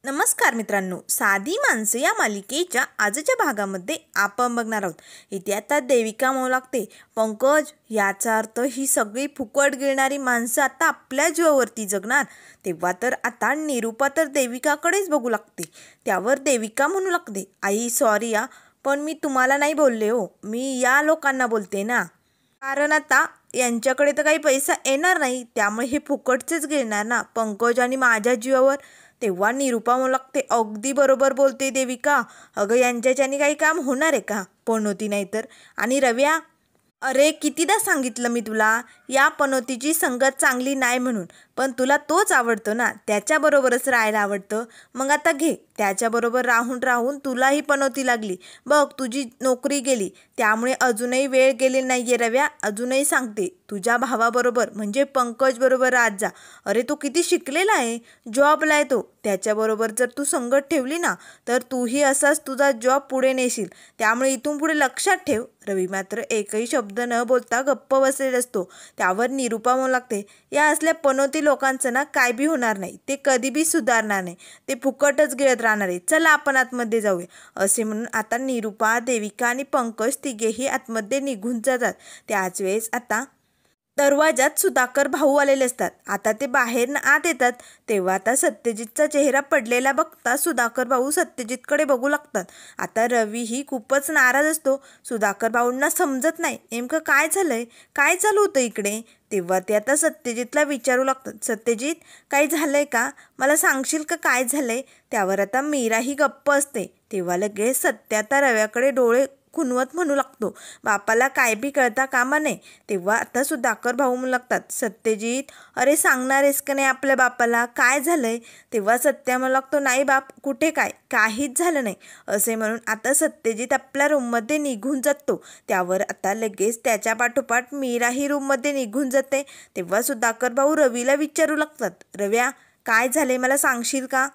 नमस्कार मित्रांनो, साधी माणसं या मालिकेच्या आजच्या भागामध्ये आपण बघणार आहोत. इथे आता देविका म्हणू लागते, पंकज, याचा अर्थ ही सगळी फुकट गिळणारी माणसं आता आपल्या जीवावरती जगणार. तेव्हा तर आता निरूपा तर देविकाकडेच बघू लागते. त्यावर देविका म्हणू लागते, आई सॉरी या, पण मी तुम्हाला नाही बोलले हो, मी या लोकांना बोलते ना. कारण आता यांच्याकडे तर काही पैसा येणार नाही, त्यामुळे हे फुकटचेच घेणार ना पंकज आणि माझ्या जीवावर. तेव्हा निरूपा म्हणू लागते, अगदी बरोबर बोलते देविका. अगं यांच्याच्याने काही काम होणार आहे का? पनोती नाही तर. आणि रव्या, अरे कितीदा सांगितलं मी तुला, या पनोतीची संगत चांगली नाही म्हणून. पण तुला तोच आवडतो ना, त्याच्याबरोबरच राहायला आवडतं. मग आता घे, त्याच्याबरोबर राहून राहून तुलाही पनोती लागली. बघ तुझी नोकरी गेली, त्यामुळे अजूनही वेळ गेली नाही आहे रव्या. अजूनही सांगते, तुझ्या भावाबरोबर म्हणजे पंकज बरोबर राहत जा. अरे तो किती शिकलेला आहे, जॉबला आहे तो. त्याच्याबरोबर जर तू संगत ठेवली ना, तर तूही असाच तुझा जॉब पुढे नेशील. त्यामुळे इथून पुढे लक्षात ठेव. रवी मात्र एकही शब्द न बोलता गप्प बसलेला असतो. त्यावर निरूपा म्हणू लागते, या असल्या पनोती लोकांचं ना काय बी होणार नाही, ते कधी बी सुधारणार नाही, ते फुकटच गिळत राहणार आहे. चला आपण आतमध्ये जाऊया. असे म्हणून आता निरूपा, देविका आणि पंकज तिघेही आतमध्ये निघून जातात. त्याच वेळेस आता दरवाजात सुधाकर भाऊ आलेले असतात. आता ते बाहेर आत येतात. तेव्हा आता सत्यजितचा चेहरा पडलेला बघता सुधाकर भाऊ सत्यजितकडे बघू लागतात. आता रवीही खूपच नाराज असतो. सुधाकर भाऊंना समजत नाही नेमकं काय झालंय, काय चालू होतं इकडे. तेव्हा ते आता सत्यजितला विचारू लागतात, सत्यजित काही झालंय का, मला सांगशील का काय झालंय. त्यावर आता मीराही गप्प असते. तेव्हा लगेच सत्य आता रव्याकडे डोळे खुणवत म्हणू लागतो, बापाला काय बी कळता कामा नये. तेव्हा आता सुधाकर भाऊ म्हणू लागतात, सत्यजित अरे सांगणार आहेस का नाही आपल्या बापाला काय झालंय. तेव्हा सत्या म्हणू लागतो, नाही बाप, कुठे काय, काहीच झालं नाही. असे म्हणून आता सत्यजित आपल्या रूममध्ये निघून जातो. त्यावर आता लगेच त्याच्या पाठोपाठ मीराही रूममध्ये निघून जाते. तेव्हा सुधाकर भाऊ रवीला विचारू लागतात, रव्या काय झाले मला सांगशील का.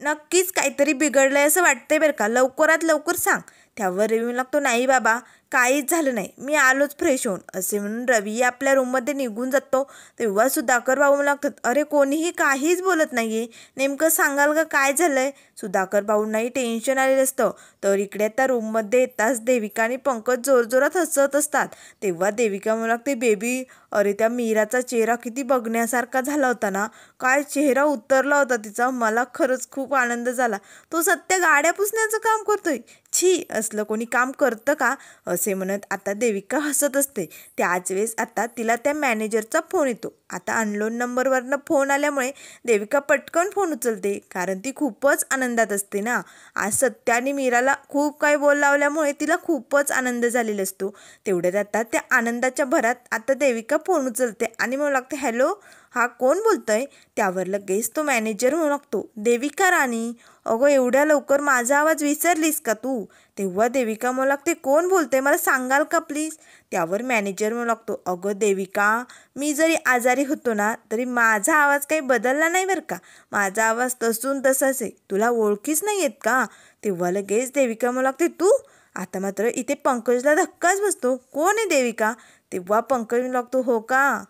नक्कीच काहीतरी बिघडलंय असं वाटतंय बरं का, लवकरात लवकर सांग. त्यावर रवी लागतो, नाही बाबा काहीच झालं नाही, मी आलोच फ्रेश होऊन. असे म्हणून रवी आपल्या रूममध्ये निघून जातो. तेव्हा सुधाकर भाऊ लागतात, अरे कोणीही काहीच बोलत नाही आहे, नेमकं सांगाल का काय झालं आहे. सुधाकर भाऊंनाही टेन्शन आलेलं असतं. तर इकडे आता रूममध्ये येताच देविका आणि पंकज जोरजोरात हसत असतात. तेव्हा देविका म्हणू लागते, बेबी अरे त्या मीराचा चेहरा किती बघण्यासारखा झाला होता ना, काय चेहरा उतरला होता तिचा, मला खरंच खूप आनंद झाला. तो सत्य गाड्या पुसण्याचं काम करतोय, छी असलं कोणी काम करतं का. असे म्हणत आता देविका हसत असते. त्याच वेळेस आता तिला त्या मॅनेजरचा फोन येतो. आता अननोन नंबरवरनं फोन आल्यामुळे देविका पटकन फोन उचलते, कारण ती खूपच आनंदात असते ना. आज सत्य आणि मीराला खूप काही बोल लावल्यामुळे तिला खूपच आनंद झालेला असतो. तेवढ्यात आता त्या आनंदाच्या भरात आता देविका फोन उचलते आणि म्हणू लागते, हॅलो हा कोण बोलतंय. त्यावर लगेच तो मॅनेजर म्हणू लागतो, देविका राणी, अगं एवढ्या लवकर माझा आवाज विसरलीस का तू. तेव्हा देविका म्हणू लागते, कोण बोलते मला सांगाल का प्लीज. त्यावर मॅनेजर म्हणू लागतो, अगं देविका, मी जरी आजारी होतो ना तरी माझा आवाज काही बदलला नाही बरं का, माझा आवाज तसून तसाच आहे, तुला ओळखीच नाही येत का. तेव्हा लगेच देविका म्हणू लागते, तू. आता मात्र इथे पंकजला धक्काच बसतो, कोण आहे देविका. तेव्हा पंकज म्हणू लागतो, हो का,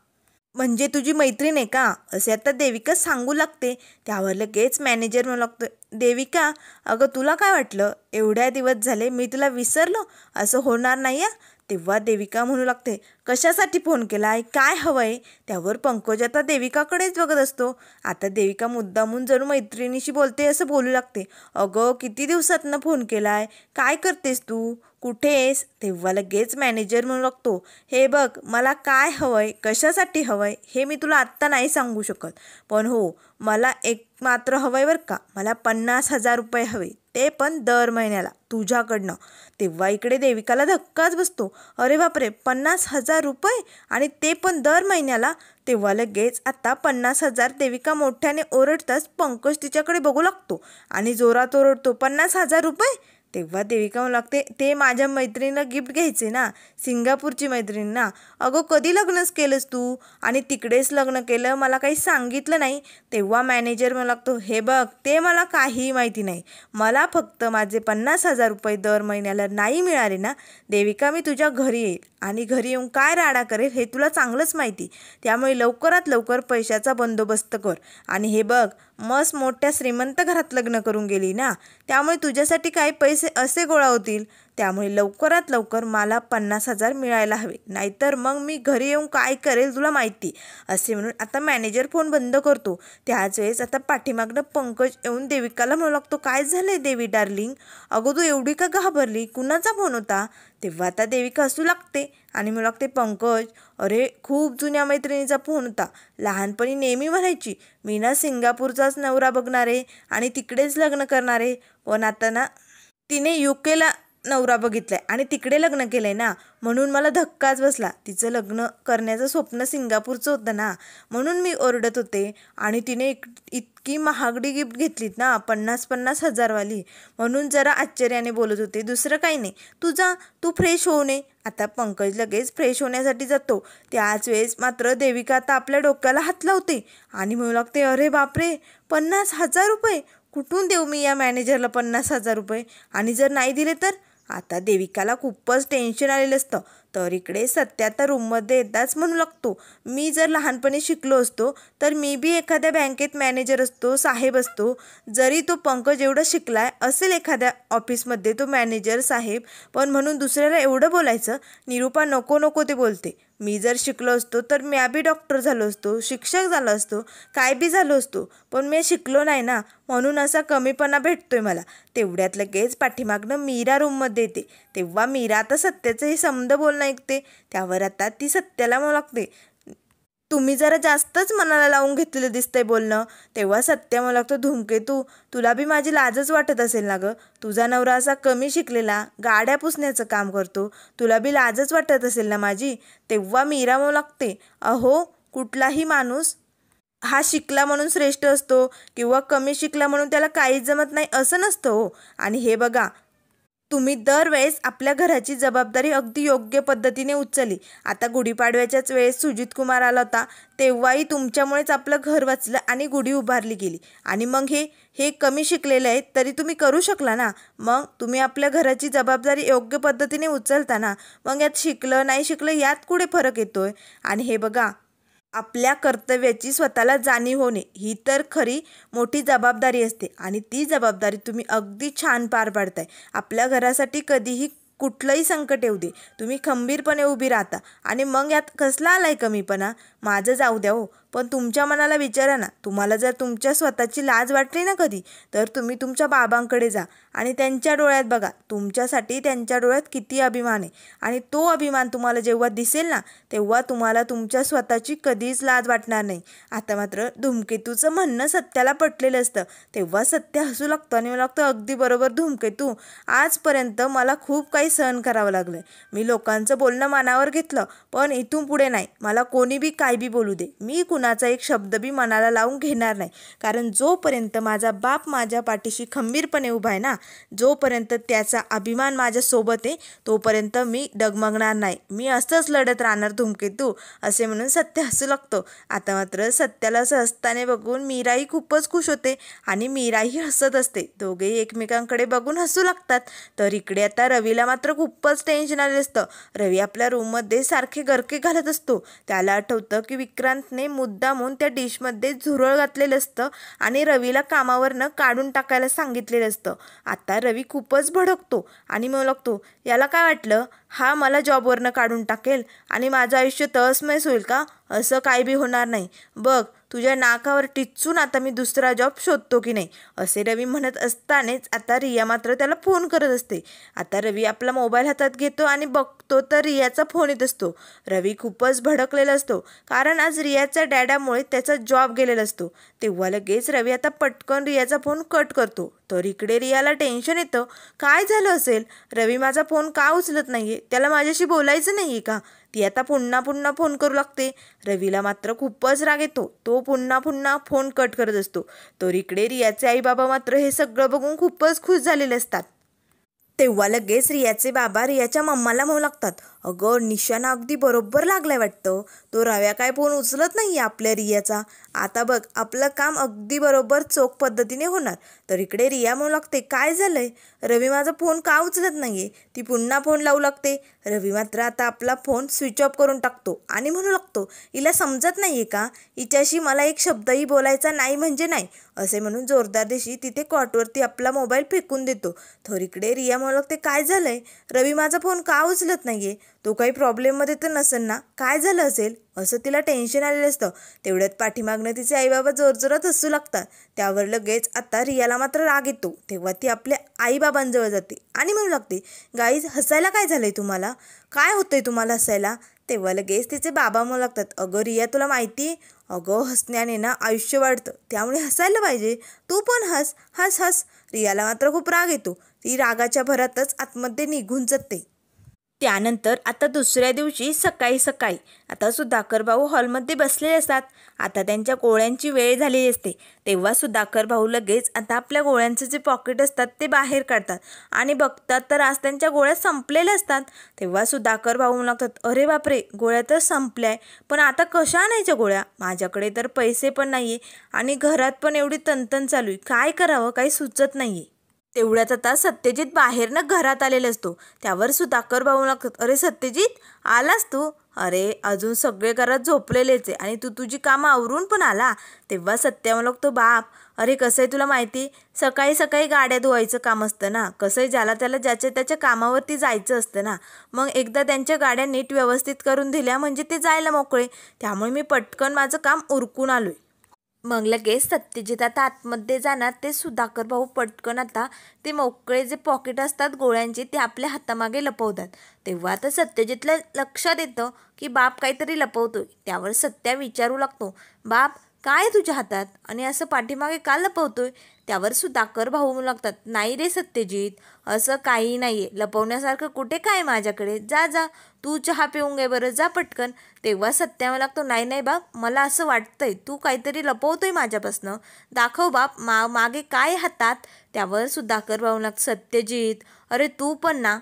म्हणजे तुझी मैत्रीण आहे का, असे आता देविका सांगू लागते. त्यावर लगेच मॅनेजर म्हणू लागतो, देविका अगं तुला काय वाटलं, एवढ्या दिवस झाले मी तुला विसरलो, असं होणार नाही या. तेव्हा देविका म्हणू लागते, कशासाठी फोन केला आहे, काय हवं आहे. त्यावर पंकज आता देविकाकडेच बघत असतो. आता देविका मुद्दामून जणू मैत्रिणीशी बोलते असं बोलू लागते, अगं किती दिवसातनं फोन केला आहे, काय करतेस तू, कुठे आहेस. तेव्हा लगेच मॅनेजर म्हणू लागतो, हे बघ मला काय हवं आहे, कशासाठी हवं आहे हे मी तुला आत्ता नाही सांगू शकत, पण हो मला एक मात्र हवं आहे बरं का, मला 50,000 रुपये हवे, ते पण दर महिन्याला तुझ्याकडनं. तेव्हा इकडे देविकाला धक्काच बसतो, अरे बापरे 50,000 रुपये आणि ते पण दर महिन्याला. तेव्हा लगेच आता 50,000 देविका मोठ्याने ओरडताच पंकज तिच्याकडे बघू लागतो आणि जोरात ओरडतो, 50,000 रुपये. तेव्हा देविका म्हणू लागते, ते माझ्या मैत्रिणीला गिफ्ट घ्यायचे ना, सिंगापूरची मैत्रीण ना. अगं कधी लग्नच केलंस तू आणि तिकडेच लग्न केलं, मला काही सांगितलं नाही. तेव्हा मॅनेजर म्हणू लागतो, हे बघ ते मला काहीही माहिती नाही, मला फक्त माझे 50,000 रुपये दर महिन्याला नाही मिळाले ना देविका, मी तुझ्या घरी येईल आणि घरी येऊन काय राडा करेल हे तुला चांगलंच माहिती. त्यामुळे लवकरात लवकर पैशाचा बंदोबस्त कर आणि हे बघ मस्त मोठ्या श्रीमंत घरात लग्न करून गेली ना, त्यामुळे तुझ्यासाठी काही पैसे असे गोळा होतील. त्यामुळे लवकरात लवकर मला 50,000 मिळायला हवे, नाहीतर मग मी घरी येऊन काय करेल तुला माहिती. असे म्हणून आता मॅनेजर फोन बंद करतो. त्याच वेळेस आता पाठीमागनं पंकज येऊन देविकाला म्हणू लागतो, काय झालंय देवी डार्लिंग, अगं तू एवढी का घाबरली, कुणाचा फोन होता. तेव्हा आता देविका हसू लागते आणि म्हणू लागते, पंकज अरे खूप जुन्या मैत्रिणीचा फोन होता. लहानपणी नेहमी म्हणायची मी ना सिंगापूरचाच नवरा बघणार आहे आणि तिकडेच लग्न करणार आहे. पण आता ना तिने UKला नवरा बघितलाय आणि तिकडे लग्न केलंय ना, म्हणून मला धक्काच बसला. तिचं लग्न करण्याचं स्वप्न सिंगापूरचं होतं ना, म्हणून मी ओरडत होते. आणि तिने इतकी महागडी गिफ्ट घेतलीत ना, 50-50 हजारवाली, म्हणून जरा आश्चर्याने बोलत होते, दुसरं काही नाही. तू फ्रेश होऊ नये. आता पंकज लगेच फ्रेश होण्यासाठी जातो. त्याच वेळेस मात्र देविका आता आपल्या डोक्याला हात लावते आणि म्हणू लागते, अरे बापरे, 50,000 रुपये कुठून देऊ मी या मॅनेजरला 50,000 रुपये, आणि जर नाही दिले तर. आता देविकाला खूपच टेन्शन आलेलं असतं. तर इकडे सत्या तर रूममध्ये येताच म्हणू लागतो, मी जर लहानपणी शिकलो असतो तर मी बी एखाद्या बँकेत मॅनेजर असतो, साहेब असतो. जरी तो पंकज एवढं शिकलाय असेल एखाद्या ऑफिसमध्ये तो मॅनेजर साहेब, पण म्हणून दुसऱ्याला एवढं बोलायचं. निरूपा नको नको ते बोलते. मी जर शिकलो असतो तर मी बी डॉक्टर झालो असतो, शिक्षक झालो असतो, काय बी झालो असतो, पण मी शिकलो नाही ना, म्हणून असा कमीपणा भेटतोय मला. तेवढ्यात लगेच पाठीमागनं मीरा रूममध्ये येते. तेव्हा मीरा आता सत्याचं हे समद बोलणं ऐकते. त्यावर आता ती सत्याला म्हणू लागते, तुम्ही जरा जास्तच मनाला लावून घेतलेलं दिसतंय बोलणं. तेव्हा सत्या म्हणू लागतो, धूमकेतू तुला बी माझी लाजच वाटत असेल ना गं, तुझा नवरा असा कमी शिकलेला गाड्या पुसण्याचं काम करतो, तुला बी लाजच वाटत असेल ना माझी. तेव्हा मीरा म्हणू लागते, अहो कुठलाही माणूस हा शिकला म्हणून श्रेष्ठ असतो किंवा कमी शिकला म्हणून त्याला काहीच जमत नाही असं नसतं हो. आणि हे बघा, तुम्ही दरवेळेस आपल्या घराची जबाबदारी अगदी योग्य पद्धतीने उचलली. आता गुढीपाडव्याच्याच वेळेस सुजित कुमार आला होता, तेव्हाही तुमच्यामुळेच आपलं घर वाचलं आणि गुढी उभारली गेली. आणि मग हे कमी शिकलेले आहेत तरी तुम्ही करू शकला ना. मग तुम्ही आपल्या घराची जबाबदारी योग्य पद्धतीने उचलता ना, मग यात शिकलं नाही शिकलं यात कुठे फरक येतोय. आणि हे बघा, आपल्या कर्तव्याची स्वतःला जाणीव होणे ही तर खरी मोठी जबाबदारी असते आणि ती जबाबदारी तुम्ही अगदी छान पार पाडताय. आपल्या घरासाठी कधीही कुठलंही संकट येऊ दे, तुम्ही खंबीरपणे उभी राहता. आणि मग यात कसला आलाय कमीपणा. माझं जाऊ द्या हो, पण तुमच्या मनाला विचारा ना, तुम्हाला जर तुमच्या स्वतःची लाज वाटली ना कधी, तर तुम्ही तुमच्या बाबांकडे जा आणि त्यांच्या डोळ्यात बघा, तुमच्यासाठी त्यांच्या डोळ्यात किती अभिमान आहे. आणि तो अभिमान तुम्हाला जेव्हा दिसेल ना, तेव्हा तुम्हाला तुमच्या स्वतःची कधीच लाज वाटणार नाही. आता मात्र धूमकेतूचं म्हणणं सत्याला पटलेलं असतं. तेव्हा सत्य हसू लागतं आणि मला लागतं, अगदी बरोबर धूमकेतू, आजपर्यंत मला खूप काही सहन करावं लागलं. मी लोकांचं बोलणं मनावर घेतलं, पण इथून पुढे नाही. मला कोणी बी काय बी बोलू दे, मी कुणाचा एक शब्द बी मनाला लावून घेणार नाही. कारण जोपर्यंत माझा बाप माझ्या पाठीशी खंबीरपणे उभा आहे ना, जोपर्यंत त्याचा अभिमान माझ्यासोबत आहे, तोपर्यंत मी डगमगणार नाही. मी असंच लढत राहणार धूमकेतू, असे म्हणून सत्य हसू लागतो. आता मात्र सत्याला असं हसताना बघून मीराही खूपच खुश होते आणि मीराही हसत असते. दोघेही एकमेकांकडे बघून हसू लागतात. तर इकडे आता रवीला मात्र खूपच टेन्शन आलेलं असतं. रवी आपल्या रूममध्ये सारखे गरके घालत असतो. त्याला आठवतं की विक्रांतने मुद्दामून त्या डिशमध्ये झुरळ घातलेलं असतं आणि रवीला कामावरनं काढून टाकायला सांगितलेलं असतं. आता रवी खूपच भडकतो आणि म्हणू लागतो, याला काय वाटलं, हा मला जॉबवरनं काढून टाकेल आणि माझं आयुष्य तहसमयस होईल का. असं काही बी होणार नाही. बघ तुझ्या नाकावर टिचून आता मी दुसरा जॉब शोधतो की नाही, असे रवी म्हणत असतानाच आता रिया मात्र त्याला फोन करत असते. आता रवी आपला मोबाईल हातात घेतो आणि बघतो तर रियाचा फोन येत असतो. रवी खूपच भडकलेला असतो, कारण आज रियाच्या डॅडामुळे त्याचा जॉब गेलेला असतो. तेव्हा लगेच रवी आता पटकन रियाचा फोन कट करतो. तर इकडे रियाला टेन्शन येतं, काय झालं असेल, रवी माझा फोन का उचलत नाहीये, त्याला माझ्याशी बोलायचं नाहीये का. ती आता पुन्हा पुन्हा फोन करू लागते. रवीला मात्र खूपच राग येतो, तो पुन्हा पुन्हा फोन कट करत असतो. तर इकडे रियाचे आई बाबा मात्र हे सगळं बघून खूपच खुश झालेले असतात. तेव्हा लगेच रियाचे बाबा रियाच्या मम्माला म्हणू लागतात, अगं निशाणा अगदी बरोबर लागलाय वाटतं, तो रव्या काय फोन उचलत नाही आहे आपल्या रियाचा. आता बघ आपलं काम अगदी बरोबर चोख पद्धतीने होणार. तर इकडे रिया म्हणू लागते, काय झालंय, रवी माझा फोन का उचलत नाही आहे. ती पुन्हा फोन लावू लागते. रवी मात्र आता आपला फोन स्विच ऑफ करून टाकतो आणि म्हणू लागतो, हिला समजत नाही आहे का, हिच्याशी मला एक शब्दही बोलायचा नाही म्हणजे नाही, असे म्हणून जोरदार दिशी तिथे कॉटवरती आपला मोबाईल फेकून देतो. तर इकडे रिया म्हणते काय झालंय, रवी माझा फोन का उचलत नाहीये, तो काही प्रॉब्लेममध्ये तर नसेल ना, काय झालं असेल असं तिला टेन्शन आलेलं असतं. तेवढ्यात पाठीमागनं तिचे आईबाबा जोरजोरात हसू लागतात. त्यावर लगेच आता रियाला मात्र राग येतो. तेव्हा ती आपल्या आईबाबांजवळ जाते आणि म्हणू लागते, गाईज हसायला काय झालंय तुम्हाला, काय होतंय तुम्हाला हसायला. तेव्हा लगेच तिचे बाबा म्हणू लागतात, अगं रिया तुला माहिती आहे, अगं हसण्याने ना आयुष्य वाढतं, त्यामुळे हसायला पाहिजे, तू पण हस हस हस. रियाला मात्र खूप राग येतो. ती रागाच्या भरातच आतमध्ये निघून जाते. त्यानंतर आता दुसऱ्या दिवशी सकाळी सकाळी आता सुधाकर भाऊ हॉलमध्ये बसलेले असतात. आता त्यांच्या गोळ्यांची वेळ झालेली असते. तेव्हा सुधाकर भाऊ लगेच आता आपल्या गोळ्यांचे जे पॉकेट असतात ते बाहेर काढतात आणि बघतात तर आज त्यांच्या गोळ्या संपलेल्या असतात. तेव्हा सुधाकर भाऊ म्हणतात, अरे बापरे, गोळ्या तर संपल्या, पण आता कशा आणायच्या गोळ्या, माझ्याकडे तर पैसे पण नाही आहे आणि घरात पण एवढी तणतण चालू आहे, काय करावं काही सुचत नाही आहे. तेवढ्यात आता सत्यजित बाहेरनं घरात आलेला असतो. त्यावर सुधाकर भाऊ लागतात, अरे सत्यजित आलास तू, अरे अजून सगळे घरात झोपलेलेच आहे आणि तू तुझी कामं आवरून पण आला. तेव्हा सत्या लागतो, बाप अरे कसं आहे तुला माहिती, सकाळी सकाळी गाड्या धुवायचं काम असतं ना, कसं आहे ज्याला त्याला ज्याच्या त्याच्या कामावरती जायचं असतं ना, मग एकदा त्यांच्या गाड्या नीट व्यवस्थित करून दिल्या म्हणजे ते जायला मोकळे, त्यामुळे मी पटकन माझं काम उरकून आलोय. मग लगेच सत्यजित आता आतमध्ये जाणार. ते सुधाकर भाऊ पटकन आता ते मोकळे जे पॉकेट असतात गोळ्यांचे ते आपल्या हातामागे लपवतात. तेव्हा आता सत्यजितला लक्षात येतं की बाप काहीतरी लपवतोय. त्यावर सत्या विचारू लागतो, बाप काय तुझ्या हातात आणि असं पाठीमागे का लपवतोय. त्यावर सुधाकर भाऊ म्हणू लागतात, नाही रे सत्यजित, असं काही नाही आहे, लपवण्यासारखं कुठे काय माझ्याकडे, जा जा तू चहा पिऊन घे बरं, जा पटकन. तेव्हा सत्या मला लागतो, नाही नाही बाप, मला असं वाटतंय तू काहीतरी लपवतोय माझ्यापासनं, दाखव बाप मागे काय हातात. त्यावर सुधाकर भाऊ लागतं, सत्यजित अरे तू पण ना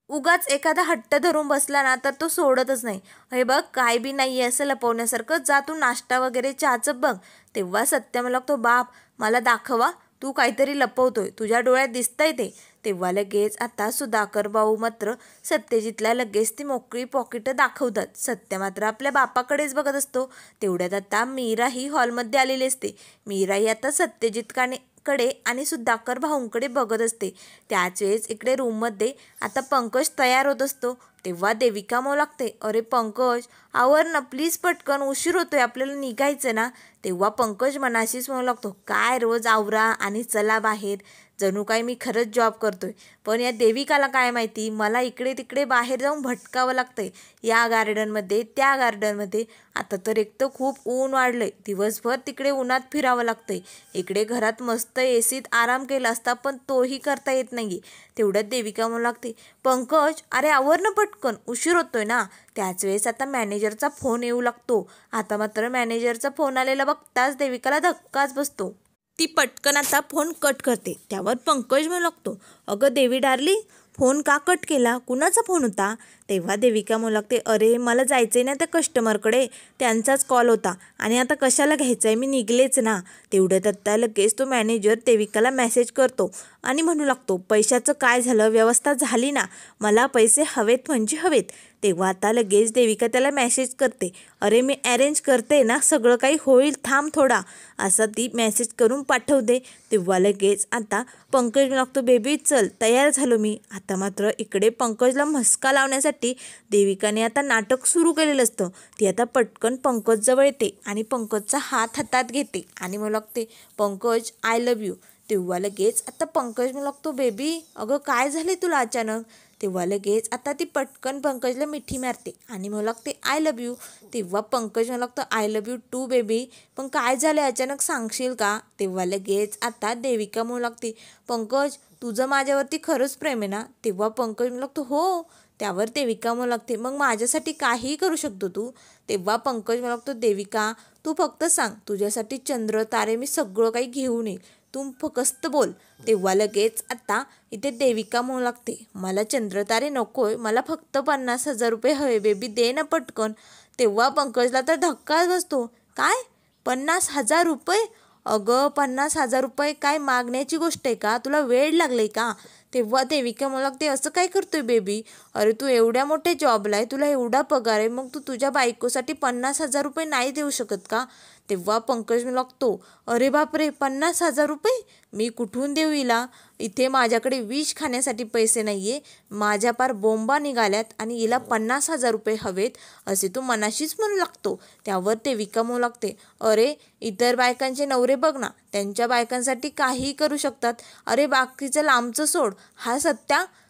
उगाच एखादा हट्ट धरून बसला ना तर तो सोडतच नाही, हे बघ काय बी नाही आहे असं लपवण्यासारखं, जा तू नाश्ता वगैरे चहाचं बघ. तेव्हा सत्या मला लागतो, बाप मला दाखवा, तू काहीतरी लपवतोय, तुझ्या डोळ्यात दिसतंय ते. तेव्हा लगेच आता सुधाकर भाऊ मात्र सत्यजितला लगेच ती मोकळी पॉकेटं दाखवतात. सत्य मात्र आपल्या बापाकडेच बघत असतो. तेवढ्यात आता मीरा ही हॉलमध्ये आलेली असते. मीरा ही आता सत्यजितकडे आणि सुधाकर भाऊंकडे बघत असते. त्याच वेळेस इकडे रूममध्ये आता पंकज तयार होत असतो. तेव्हा देविका म्हणू लागते, अरे पंकज आवर ना प्लीज, पटकन उशीर होतोय, आपल्याला निघायचं ना. तेव्हा पंकज मनाशीच म्हणू लागतो, काय रोज आवरा आणि चला बाहेर, जणू काय मी खरंच जॉब करतोय. पण या देविकाला काय माहिती, मला इकडे तिकडे बाहेर जाऊन भटकावं लागतंय, या गार्डनमध्ये त्या गार्डनमध्ये. आता तर एक तर खूप ऊन वाढलंय, दिवसभर तिकडे उन्हात फिरावं लागतंय. इकडे घरात मस्त एसीत आराम केला असता पण तोही करता येत नाही. तेवढ्यात देविका म्हणू लागते, पंकज अरे आवर ना पटकन, उशीर होतोय ना. त्याच वेळेस आता मॅनेजरचा फोन येऊ लागतो. आता मात्र मॅनेजरचा फोन आलेला बघताच देविकाला धक्काच बसतो. ती पटकन आता फोन कट करते. त्यावर पंकज म्हणू लागतो, अगं देवी डार्लिंग, फोन का कट केला, कुणाचा फोन होता. तेव्हा देविका म्हणू लागते, अरे मला जायचं आहे ना त्या कस्टमरकडे, त्यांचाच कॉल होता आणि आता कशाला घ्यायचं आहे, मी निघलेच ना. तेवढ्यात आता लगेच तो मॅनेजर देविकाला मेसेज करतो आणि म्हणू लागतो, पैशाचं काय झालं, व्यवस्था झाली ना, मला पैसे हवेत म्हणजे हवेत. तेव्हा आता लगेच देविका त्याला मेसेज करते, अरे मी अरेंज करते ना, सगळं काही होईल, थांब थोडा, असं ती मेसेज करून पाठवते. तेव्हा लगेच आता पंकज लागतो, बेबी चल तयार झालो मी. आता मात्र इकडे पंकजला मस्का लावण्यासाठी देविकाने आता नाटक सुरू केलेलं असतं. ती आता पटकन पंकजजवळ येते आणि पंकजचा हात हातात घेते आणि मला लागते, पंकज आय लव्ह यू. तेव्हा लगेच आता पंकज मला लागतो, बेबी अगं काय झाले तुला अचानक. तेव्हा लगेच आता ती पटकन पंकजला मिठी मारते आणि मला लागते, आय लव्ह यू. तेव्हा पंकज मला लागतं, I love you too baby, पण काय झालं अचानक सांगशील का. तेव्हा लगेच आता देविका म्हणू लागते, पंकज तुझं माझ्यावरती खरंच प्रेम आहे ना. तेव्हा पंकज म्हणू लागतो, हो. त्यावर देविका म्हणू लागते, मग माझ्यासाठी काहीही करू शकतो तू. तेव्हा पंकज म्हणू लागतो, देविका तू फक्त सांग, तुझ्यासाठी चंद्र तारे मी सगळं काही घेऊन येईल, तू फक्त बोल. तेव्हा लगेच आता इथे देविका म्हणू लागते, मला चंद्रतारे नकोय, मला फक्त 50,000 रुपये हवे बेबी, दे ना पटकन. तेव्हा पंकजला तर धक्काच बसतो, काय 50,000 रुपये, अगं 50,000 रुपये काय मागण्याची गोष्ट आहे का, तुला वेळ लागले का. तेव्हा देविका म्हणू लागते, असं काय करतोय बेबी, अरे तू एवढ्या मोठ्या जॉबला आहे, तुला एवढा पगार आहे, मग तू तुझ्या बायकोसाठी 50,000 रुपये नाही देऊ शकत का. तेव्हा पंकज लागतो, अरे बापरे, 50,000 रुपये मी कुठून देऊ हिला? इथे माझ्याकडे विष खाण्यासाठी पैसे नाही आहे, माझ्या पार बोंबा निघाल्यात आणि हिला 50,000 रुपये हवेत असे तो मनाशीच म्हणू लागतो. त्यावर देविका म्हणू लागते, अरे इतर बायकांचे नवरे बघ ना, त्यांच्या बायकांसाठी काहीही करू शकतात. अरे बाकीचं लांबचं सोड, हा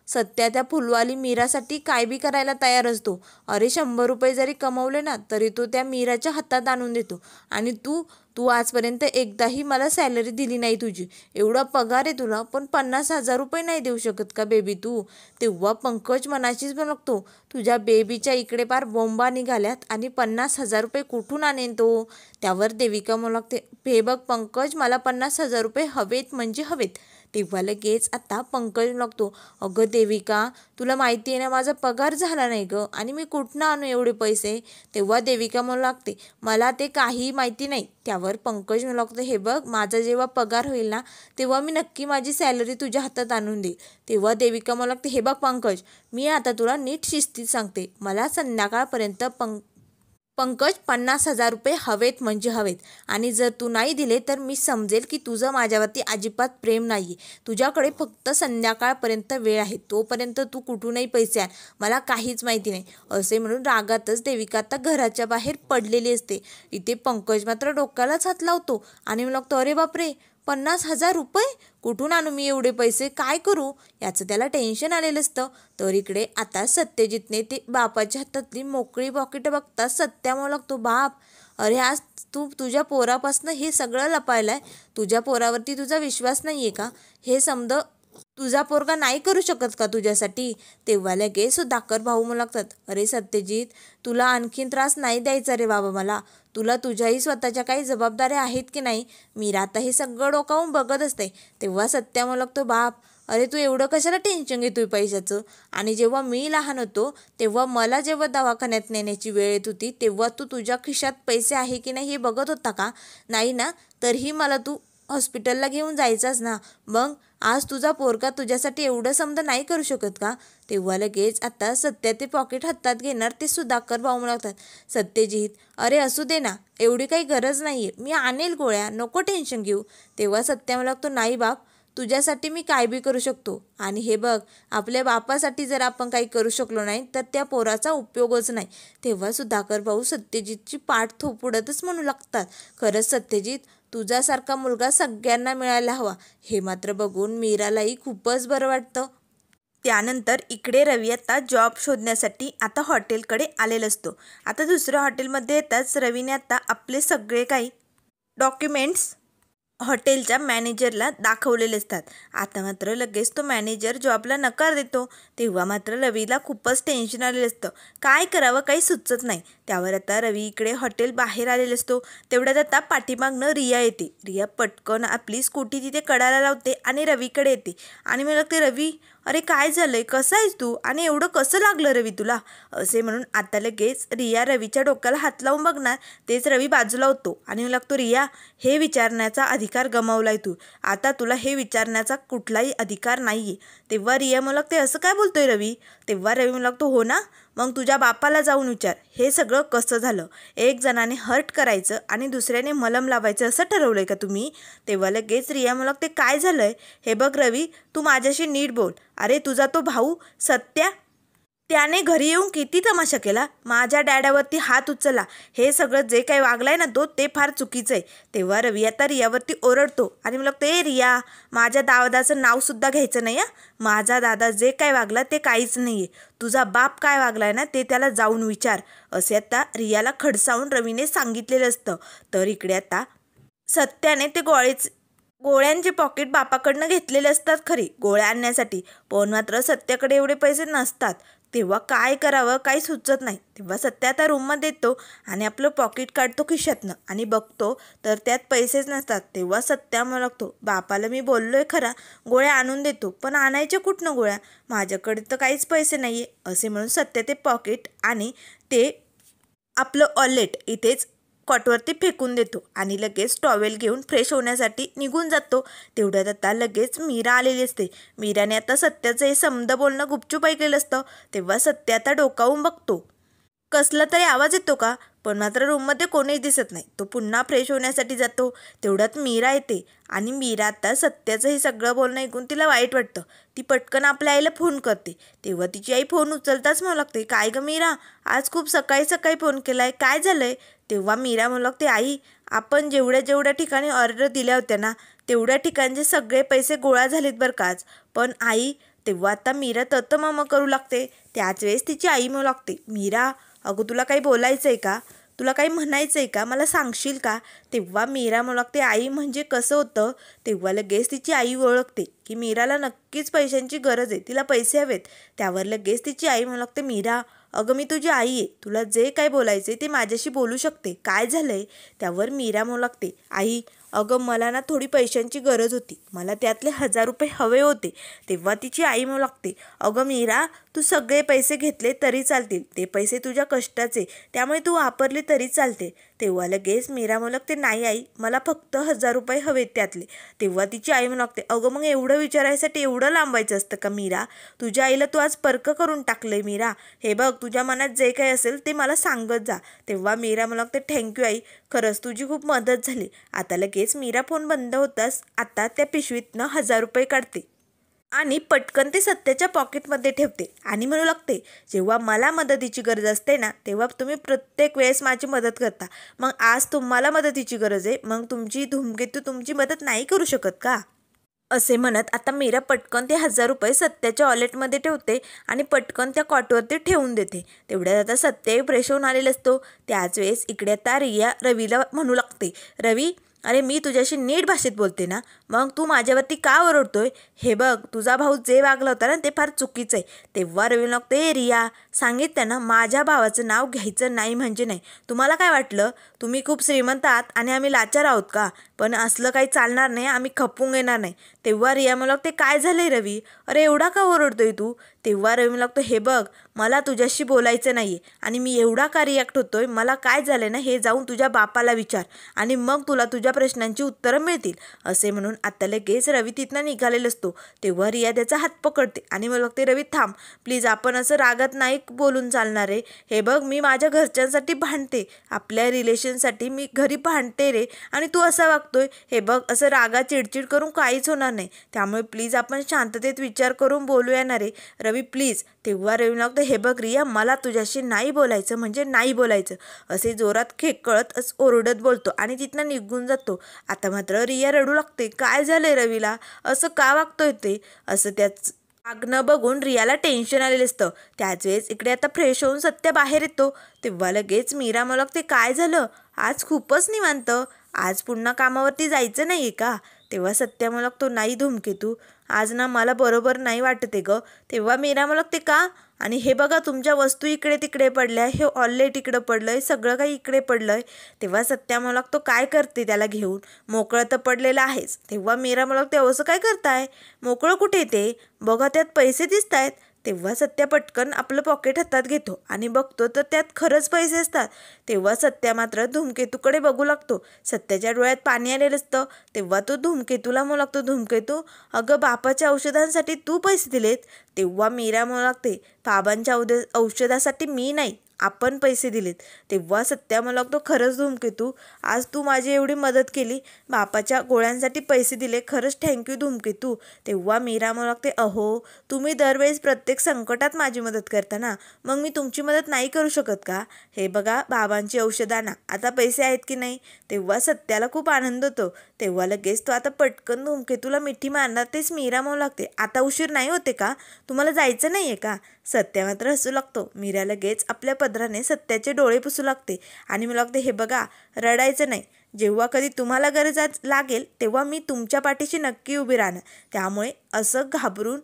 सत्या त्या फुलवाली मीरासाठी काय बी करायला तयार असतो. अरे 100 रुपये जरी कमवले ना तरी तो त्या मीराच्या हातात आणून देतो. आणि तू आजपर्यंत एकदाही मला सॅलरी दिली नाही तुझी. एवढा पगार आहे तुला, पण 50,000 रुपये नाही देऊ शकत का बेबी तू? तेव्हा पंकज मनाशीच लागतो, तुझ्या बेबीच्या इकडे पार बोंबा निघाल्यात आणि 50,000 रुपये कुठून आणेन तो? त्यावर देविका म्हणू लागते, हे बघ पंकज, मला 50,000 रुपये हवेत म्हणजे हवेत. तेव्हा लगेच आता पंकज लागतो, अगं देविका, तुला माहिती आहे ना माझा पगार झाला नाही गं, आणि मी कुठनं आणू एवढे पैसे? तेव्हा देविका म्हणू लागते, मला ते काही माहिती नाही. त्यावर पंकज म्हणू लागतो, हे बघ, माझा जेव्हा पगार होईल ना तेव्हा मी नक्की माझी सॅलरी तुझ्या हातात आणून देईल. तेव्हा देविका म्हणू लागते, हे बघ पंकज, मी आता तुला नीट शिस्तीत सांगते, मला संध्याकाळपर्यंत पंकज 50,000 रुपये हवेत म्हणजे हवेत. आणि जर तू नाही दिले तर मी समजेल की तुझं माझ्यावरती अजिबात प्रेम नाही आहे. तुझ्याकडे फक्त संध्याकाळपर्यंत वेळ आहे, तोपर्यंत तू कुठूनही पैसे आण, मला काहीच माहिती नाही असे म्हणून रागातच देविका आता घराच्या बाहेर पडलेली असते. इथे पंकज मात्र डोक्यालाच हात लावतो आणि लागतो, अरे बापरे, 50,000 रुपये कुठून आणू मी एवढे पैसे, काय करू? याचं त्याला टेन्शन आलेलं असतं. तर इकडे आता सत्यजितने ते बापाच्या हातातली मोकळी पॉकेट बघता सत्या म्हणू लागतो, बाप, अरे आज तू तुझ्या पोरापासनं हे सगळं लपायलाय, तुझ्या पोरावरती तुझा विश्वास नाही आहे का? हे समज तुझा पोरगा नाही करू शकत का तुझ्यासाठी? तेव्हा लगेच सुधाकर भाऊ म्हणू लागतात, अरे सत्यजित, तुला आणखीन त्रास नाही द्यायचा रे बाबा मला. तुला तुझ्याही स्वतःच्या काही जबाबदाऱ्या आहेत की नाही? मीरा आता हे सगळं डोकावून बघत असते. तेव्हा सत्या म्हणू लागतो, बाप, अरे तू एवढं कशाला टेन्शन घेतोय पैशाचं? आणि जेव्हा मी लहान होतो तेव्हा मला जेव्हा दवाखान्यात नेण्याची वेळ येत होती तेव्हा तू तुझ्या खिशात पैसे आहे की नाही हे बघत होता का? नाही ना, तरीही मला तू हॉस्पिटलला घेऊन जायचाच ना. मग आज तुझा पोरगा तुझ्यासाठी एवढं समजा नाही करू शकत का? तेव्हा लगेच आता सत्या ते पॉकेट हातात घेणार ते सुधाकर भाऊ म्हणतात, सत्यजित, अरे असू दे ना, एवढी काही गरज नाही आहे, मी आणेल गोळ्या, नको टेन्शन घेऊ. तेव्हा सत्या मला लागतो, नाही बाप, तुझ्यासाठी मी काय बी करू शकतो. आणि हे बघ, आपल्या बापासाठी जर आपण काही करू शकलो नाही तर त्या पोराचा उपयोगच नाही. तेव्हा सुधाकर भाऊ सत्यजितची पाठ थोपडतच म्हणू लागतात, खरंच सत्यजित, तुझ्यासारखा मुलगा सगळ्यांना मिळायला हवा. हे मात्र बघून मीरालाही खूपच बरं वाटतं. त्यानंतर इकडे रवी आता जॉब शोधण्यासाठी आता हॉटेलकडे आलेला असतो. आता दुसऱ्या हॉटेलमध्ये येताच रवीने आता आपले सगळे काही डॉक्युमेंट्स हॉटेलच्या मॅनेजरला दाखवलेले असतात. आता मात्र लगेच तो मॅनेजर जॉबला नकार देतो. तेव्हा मात्र रवीला खूपच टेन्शन आलेलं असतं, काय करावं काही सुचत नाही. त्यावर आता रवी इकडे हॉटेल बाहेर आलेला असतो. तेवढ्यात आता पाठीमागनं रिया येते. रिया पटकन आपली स्कूटी तिथे कडायला लावते आणि रवीकडे येते आणि मला लागते, रवी, अरे काय झालंय, कसं आहेस तू, आणि एवढं कसं लागलं रवी तुला? असे म्हणून आता लगेच रिया रवीच्या डोक्याला हात लावून बघणार, तेच रवी बाजूला होतो आणि मला लागतो, रिया, हे विचारण्याचा अधिकार गमावलाय तू, आता तुला हे विचारण्याचा कुठलाही अधिकार नाही आहे. तेव्हा रिया मला लागते, असं काय बोलतोय रवी? तेव्हा रवी मला लागतो, हो ना, मग तुझ्या बापाला जाऊन विचार, हे सगळं कसं झालं? एक जणाने हर्ट करायचं आणि दुसऱ्याने मलम लावायचं असं ठरवलंय का तुम्ही? तेव्हा लगेच रिया मला लागते, काय झालंय? हे बघ रवी, तू माझ्याशी नीट बोल. अरे तुझा तो भाऊ सत्या, त्याने घरी येऊन किती तमाशा केला, माझ्या डॅडावरती हात उचलला, हे सगळं जे काही वागलाय ना ते फार चुकीचं आहे. तेव्हा रवी आता रियावरती ओरडतो आणि मला ते, रिया, माझ्या दादाचं नावसुद्धा घ्यायचं नाही. माझा दादा जे काय वागला ते काहीच नाही आहे, तुझा बाप काय वागलाय ना ते त्याला जाऊन विचार, असे आता रियाला खडसावून रवीने सांगितलेलं असतं. तर इकडे आता सत्याने ते गोळ्यांचे पॉकेट बापाकडनं घेतलेले असतात खरी गोळ्या आणण्यासाठी, पण मात्र सत्याकडे एवढे पैसे नसतात. तेव्हा काय करावं काही सुचत नाही. तेव्हा सत्या आता रूममध्ये येतो आणि आपलं पॉकेट काढतो खिशातनं आणि बघतो तर त्यात पैसेच नसतात. तेव्हा सत्या म्हणू लागतो, बापाला मी बोललोय खरा गोळ्या आणून देतो, पण आणायच्या कुठनं गोळ्या, माझ्याकडे तर काहीच पैसे नाही आहे. असे म्हणून सत्या ते पॉकेट आणि ते आपलं वॉलेट इथेच कॉटवरती फेकून देतो आणि लगेच टॉवेल घेऊन फ्रेश होण्यासाठी निघून जातो. तेवढ्यात आता लगेच मीरा आलेली असते. मीराने आता सत्याचं हे समद बोलणं गुपचूप ऐकलेलं असतं. तेव्हा सत्या आता डोकावून बघतो, कसला तरी आवाज येतो का? पण मात्र रूममध्ये कोणीच दिसत नाही. तो पुन्हा फ्रेश होण्यासाठी जातो. तेवढ्यात मीरा येते आणि मीरा आता सत्याचं हे सगळं बोलणं ऐकून तिला वाईट वाटतं. ती पटकन आपल्या आईला फोन करते. तेव्हा तिची आई फोन उचलताच म्हणू लागते, काय गं मीरा, आज खूप सकाळी सकाळी फोन केलाय, काय झालंय? तेव्हा मीरा म्हणू लागते, आई आपण जेवढ्या ठिकाणी ऑर्डर दिल्या होत्या ना तेवढ्या ठिकाणचे सगळे पैसे गोळा झालेत बरं का आज. पण आई, तेव्हा आता मीरा ततमम करू लागते. त्याच वेळेस तिची आई म्हणू लागते, मीरा अगं तुला काही बोलायचं आहे का, तुला काही म्हणायचं आहे का, मला सांगशील का? तेव्हा मीरा म्हणू लागते, आई म्हणजे कसं होतं? तेव्हा लगेच तिची आई ओळखते की मीराला नक्कीच पैशांची गरज आहे, तिला पैसे हवेत. त्यावर लगेच तिची आई म्हणू लागते, मीरा अगं मी तुझी आई आहे, तुला जे काय बोलायचं आहे ते माझ्याशी बोलू शकते, काय झालं आहे? त्यावर मीरा म्हणू लागते, आई अगं मला ना थोडी पैशांची गरज होती, मला त्यातले 1000 रुपये हवे होते. तेव्हा तिची आई म्हणू लागते, अगं मीरा तू सगळे पैसे घेतले तरी चालतील, ते पैसे तुझ्या कष्टाचे, त्यामुळे तू वापरले तरी चालते. तेव्हा लगेच मीरा म्हणू लागते, नाही आई मला फक्त 1000 रुपये हवेत त्यातले. तेव्हा तिची आई म्हणू लागते, अगं मग एवढं विचारायसाठी एवढं लांबायचं असतं का मीरा? तुझ्या आईला तू आज परक करून टाकलंय मीरा, हे बघ तुझ्या मनात जे काही असेल ते मला सांगत जा. तेव्हा मीरा म्हणू लागते, थँक्यू आई, खरंच तुझी खूप मदत झाली. आता लगेच मीरा फोन बंद होताच आता त्या पिशवीतनं 1000 रुपये काढते आणि पटकन ते सत्याच्या पॉकेटमध्ये ठेवते आणि म्हणू लागते, जेव्हा मला मदतीची गरज असते ना तेव्हा तुम्ही प्रत्येक वेळेस माझी मदत करता, मग आज तुम्हाला मदतीची गरज आहे, मग तुमची धूमकेतू तुमची मदत नाही करू शकत का? असे म्हणत आता मीरा पटकन ते 1000 रुपये सत्याच्या वॉलेटमध्ये ठेवते आणि पटकन त्या कॉटवरती ठेवून देते. तेवढ्यात आता सत्याही फ्रेश होऊन आलेला असतो. त्याच वेळेस इकडे आता रिया रवीला म्हणू लागते, रवी अरे मी तुझ्याशी नीट भाषेत बोलते ना, मग तू माझ्यावरती का ओरडतोय? हे बघ तुझा भाऊ जे वागला होता ना ते फार चुकीचं आहे. तेव्हा रवी लागते, रिया सांगितलं ना माझ्या भावाचं नाव घ्यायचं नाही म्हणजे नाही. तुम्हाला काय वाटलं तुम्ही खूप श्रीमंत आहात आणि आम्ही लाचार आहोत का? पण असलं काही चालणार नाही, आम्ही खपून येणार नाही. तेव्हा रिया मला लागते, काय झालंय रवी, अरे एवढा का ओरडतोय तू? तेव्हा रवी लागतो, हे बघ मला तुझ्याशी बोलायचं नाही आहे आणि मी एवढा का रिॲक्ट होतोय, मला काय झालं ना हे जाऊन तुझ्या बापाला विचार आणि मग तुला तुझ्या प्रश्नांची उत्तरं मिळतील. असे म्हणून आता लगेच रवी तिथनं निघालेला असतो. तेव्हा रिया त्याचा हात पकडते आणि मला लागते, रवी थांब प्लीज, आपण असं रागात नाही बोलून चालणार रे. हे बघ मी माझ्या घरच्यांसाठी भांडते, आपल्या रिलेशनसाठी मी घरी भांडते रे, आणि तू असा वागतोय. हे बघ असं रागात चिडचिड करून काहीच होणार नाही, त्यामुळे प्लीज आपण शांततेत विचार करून बोलूया ना रे रवी प्लीज. तेव्हा रवी लागतं, हे बघ रिया मला तुझ्याशी नाही बोलायचं म्हणजे नाही बोलायचं, असे जोरात खेकळत ओरडत बोलतो आणि तिथनं निघून जातो. आता मात्र रिया रडू लागते, काय झालंय रवीला, असं का वागतोय ते? असं त्याच वागणं बघून रियाला टेन्शन आलेलं असतं. त्याच वेळेस इकडे आता फ्रेश होऊन सत्य बाहेर येतो. तेव्हा लगेच मीरा मला लागते, काय झालं, आज खूपच निवांत, आज पुन्हा कामावरती जायचं नाही आहे का? तेव्हा सत्या मला लागतो, नाही धूमकेतू आज ना मला बरोबर नाही वाटते गं. तेव्हा मीरा मला लागते, का? आणि हे बघा तुमच्या वस्तू इकडे तिकडे पडल्या, हे ऑलरेडी इकडं पडलं आहे, सगळं काही इकडे पडलं आहे. तेव्हा सत्या मला लागतो, काय करते त्याला घेऊन, मोकळं तर पडलेलं आहेच. तेव्हा मीरा मला लागते, असं काय करताय, मोकळं कुठे येते, बघा त्यात पैसे दिसत आहेत. तेव्हा सत्या पटकन आपलं पॉकेट हातात घेतो आणि बघतो तर त्यात खरंच पैसे असतात. तेव्हा सत्या मात्र धूमकेतूकडे बघू लागतो. सत्याच्या डोळ्यात पाणी आलेलं असतं. तेव्हा तो धूमकेतूला म्हणू लागतो, धूमकेतू अगं बापाच्या औषधांसाठी तू पैसे दिलेत? तेव्हा मीरा म्हणू लागते, बाबांच्या औषधासाठी मी नाही, आपण पैसे दिलेत. तेव्हा सत्या मला लागतो, खरंच धूमकेतू आज तू माझी एवढी मदत केली, बापाच्या गोळ्यांसाठी पैसे दिले, खरंच थँक्यू धूमकेतू. तेव्हा मीरा मला लागते, अहो तुम्ही दरवेळेस प्रत्येक संकटात माझी मदत करता ना, मग मी तुमची मदत नाही करू शकत का? हे बघा बाबांची औषधांना आता पैसे आहेत की नाही? तेव्हा सत्याला खूप आनंद होतो. तेव्हा लगेच तो आता पटकन धूमकेतूला मिठी मारणार तेच मीरा म्हणू लागते, आता उशीर नाही होते का, तुम्हाला जायचं नाही आहे का? सत्या मात्र हसू लागतो. मीरा लगेच आपल्या पदराने सत्याचे डोळे पुसू लागते आणि मला लागते, हे बघा रडायचं नाही, जेव्हा कधी तुम्हाला गरज लागेल तेव्हा मी तुमच्या पाठीशी नक्की उभी राहणार, त्यामुळे असं घाबरून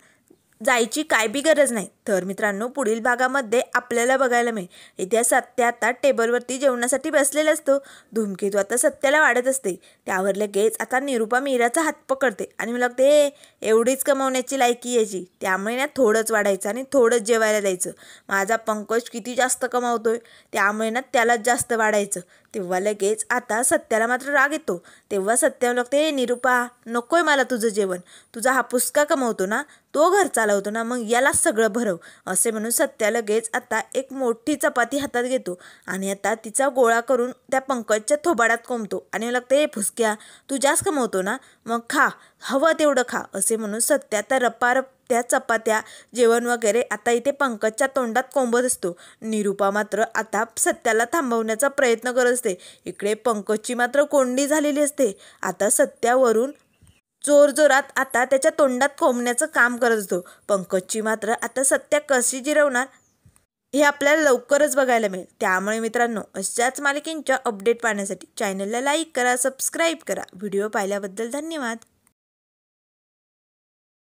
जायची काय बी गरज नाही. तर मित्रांनो पुढील भागामध्ये आपल्याला बघायला मिळेल, इथे सत्या आता टेबलवरती जेवणासाठी बसलेला असतो. धूमकेतू आता सत्याला वाढत असते. त्यावर लगेच आता निरूपा मीराचा हात पकडते आणि मला लागते, एवढीच कमवण्याची लायकी यायची, त्यामुळे ना थोडंच वाढायचं आणि थोडंच जेवायला द्यायचं. माझा पंकज किती जास्त कमावतोय त्यामुळे ना त्यालाच जास्त वाढायचं. तेव्हा लगेच आता सत्याला मात्र राग येतो. तेव्हा सत्या लागते, निरुपा नकोय मला तुझं जेवण, तुझा हा पुसका कमवतो ना, तो घर चालवतो ना, मग याला सगळं भरव असे म्हणून सत्या लगेच आता एक मोठी चपाती हातात घेतो आणि आता तिचा गोळा करून त्या पंकजच्या थोबाडात कोंबतो आणि लागते, फुसक्या तू जास्त कमवतो ना, मग खा, हवं तेवढं खा असे म्हणून सत्या तर रपारप त्या चपात्या जेवण वगैरे आता इथे पंकजच्या तोंडात कोंबत असतो. निरुपा मात्र आता सत्याला थांबवण्याचा प्रयत्न करत असते. इकडे पंकजची मात्र कोंडी झालेली असते. आता सत्यावरून जोरजोरात आता त्याच्या तोंडात कोंबण्याचं काम करत असतो. पंकजची मात्र आता सत्या कशी जिरवणार हे आपल्याला लवकरच बघायला मिळेल. त्यामुळे मित्रांनो, अशाच मालिकेंच्या अपडेट पाहण्यासाठी चॅनलला लाईक करा, सबस्क्राईब करा. व्हिडिओ पाहिल्याबद्दल धन्यवाद.